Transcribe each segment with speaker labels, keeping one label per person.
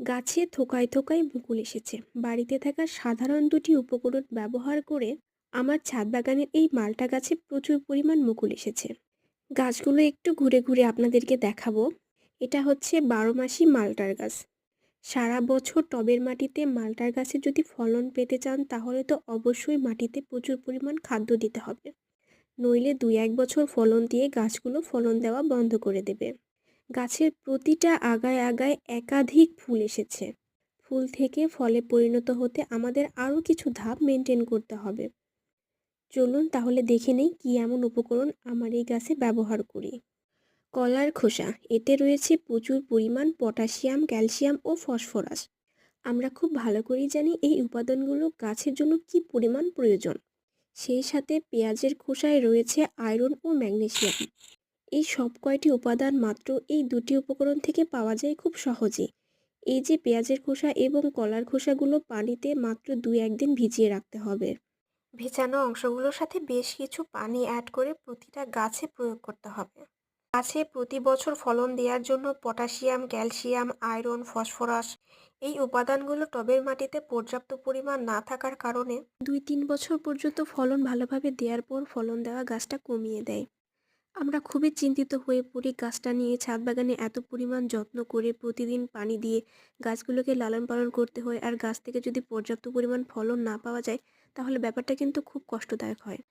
Speaker 1: গাছে থোকায় থোকায় মুকুল এসেছে। বাড়িতে থাকা সাধারণ দুটি উপকরণ ব্যবহার করে আমার ছাদ বাগানের এই মালটা গাছে প্রচুর পরিমাণ মুকুল এসেছে। গাছগুলো একটু ঘুরে ঘুরে আপনাদেরকে দেখাবো। এটা হচ্ছে 12 মাসি মালটার গাছ। সারা বছর টবের মাটিতে মালটার গাছে যদি ফলন পেতে চান তাহলে তো অবশ্যই মাটিতে প্রচুর পরিমাণ খাদ্য দিতে হবে, নইলে 2-1 বছর ফলন দিয়ে গাছগুলো ফলন দেওয়া বন্ধ করে দেবে। গাছের প্রতিটা আগায় আগায় একাধিক ফুল এসেছে। ফুল থেকে ফলে পরিণত হতে আমাদের আরও কিছু ধাপ মেনটেন করতে হবে। চলুন তাহলে দেখে নেই কি এমন উপকরণ আমার এই গাছে ব্যবহার করি। কলার খোসা, এতে রয়েছে প্রচুর পরিমাণ পটাশিয়াম, ক্যালসিয়াম ও ফসফরাস। আমরা খুব ভালো করেই জানি এই উপাদানগুলো গাছের জন্য কি পরিমাণ প্রয়োজন। সেই সাথে পেঁয়াজের খোসায় রয়েছে আয়রন ও ম্যাগনেসিয়াম। এই সব কয়টি উপাদান মাত্র এই দুটি উপকরণ থেকে পাওয়া যায় খুব সহজেই। এই যে পেঁয়াজের খোসা এবং কলার খোসাগুলো পানিতে মাত্র 2-1 দিন ভিজিয়ে রাখতে হবে। ভেজানো অংশগুলোর সাথে বেশ কিছু পানি অ্যাড করে প্রতিটা গাছে প্রয়োগ করতে হবে। গাছে প্রতি বছর ফলন দেওয়ার জন্য পটাশিয়াম, ক্যালসিয়াম, আয়রন, ফসফরাস এই উপাদানগুলো টবের মাটিতে পর্যাপ্ত পরিমাণ না থাকার কারণে 2-3 বছর পর্যন্ত ফলন ভালোভাবে দেওয়ার পর ফলন দেওয়া গাছটা কমিয়ে দেয়। আমরা খুবই চিন্তিত হয়ে পড়ি গাছটা নিয়ে। ছাদ বাগানে এত পরিমাণ যত্ন করে প্রতিদিন পানি দিয়ে গাছগুলোকে লালন পালন করতে হয়, আর গাছ থেকে যদি পর্যাপ্ত পরিমাণ ফলন না পাওয়া যায় তাহলে ব্যাপারটা কিন্তু খুব কষ্টদায়ক হয়।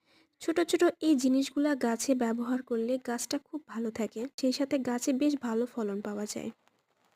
Speaker 1: ছোট ছোট এই জিনিসগুলা গাছে ব্যবহার করলে গাছটা খুব ভালো থাকে, সেই সাথে গাছে বেশ ভালো ফলন পাওয়া যায়।